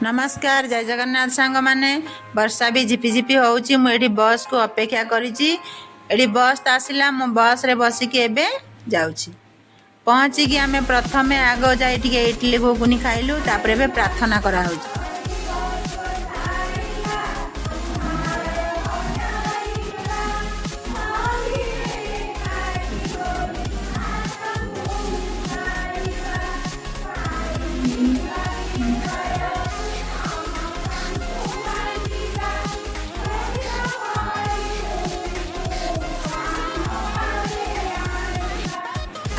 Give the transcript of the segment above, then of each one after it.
नमस्कार जय जगन्नाथ सांग माने वर्षा भी झिपिझिपि होउची मु एठी बस को अपेक्षा करिची एठी बस आसिला मु बस रे बसिकी एबे जाउची पहुँची कि आमे प्रथमे आगो जाई टिके इडली घुगुनी खाइलु तापरे बे प्रार्थना करा होउची।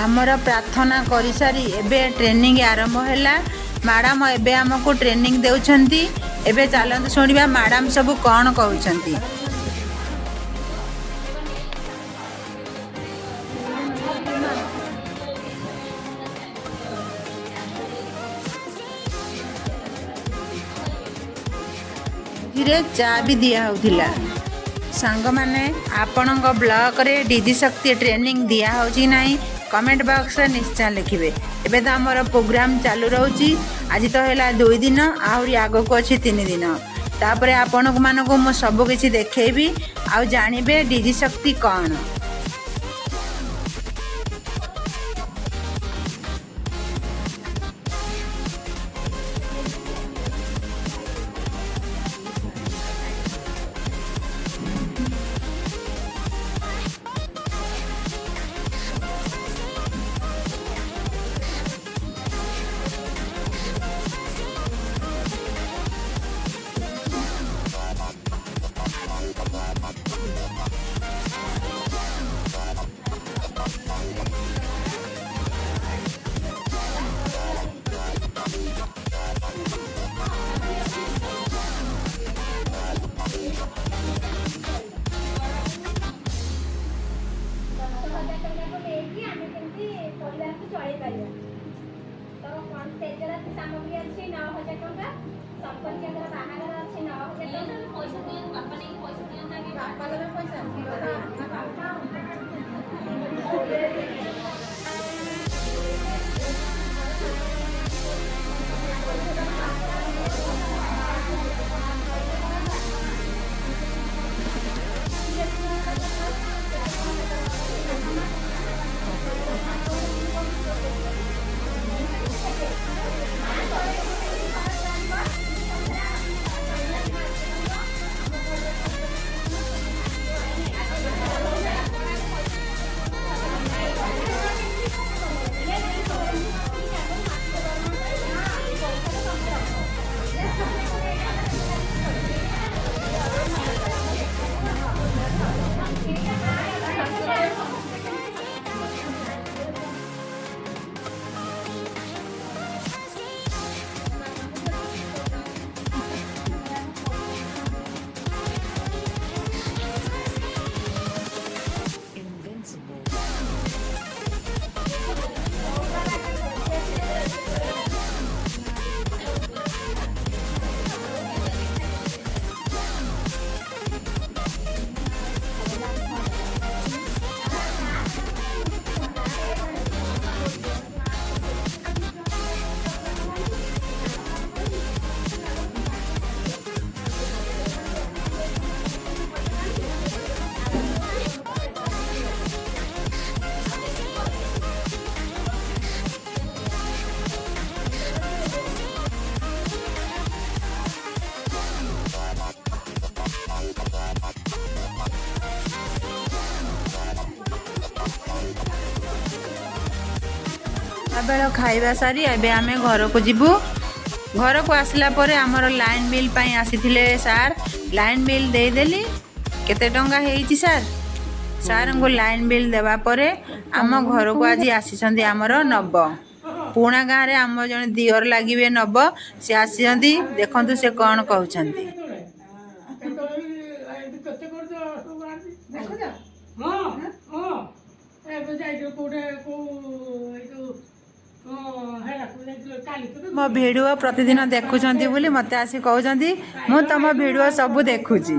आमर प्रार्थना करी सारी एबे ट्रेनिंग आरंभ हैला। मैडम एबे हमको ट्रेनिंग देउछंती। एबे चलंत सुनिबा मैडम सब कौन कहउछंती। धीरे चा भी दिया होथिला। सांग माने आपणक ब्लॉक रे डीजी शक्ति ट्रेनिंग दिया होची नाही कमेंट बॉक्स रे निश्चय लिखिबे। एबे तो हमर प्रोग्राम चालू रहउची। आज तो हैला 2 दिन आहुरी आगो को अछि 3 दिन तापरे आपणक मानको मो सब किछि देखैबी आ जानिबे डीजी शक्ति कोन। बेल खाइबा सारी एबे आमे घर को जीवु। घर को आसला परे हमर लाइन बिल पई आसीथिले सार लाइन बिल दे देली केते टंगा हेइची सार सार को लाइन बिल देवा परे आम घर को आज आसीसंदी हमर नब पुणा गाँ रे आम जने दियर लागिबे नब से आसीसंदी देखंतु से कोन कहउछंती। मो वीडियो प्रतिदिन देखुछंती बोली मते आसी कहउछंती मु तम वीडियो सब देखुची।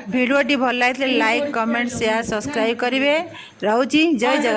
वीडियो टी भल लाइक कमेंट शेयर सब्सक्राइब करेंगे। रोची जय जगन्नाथ।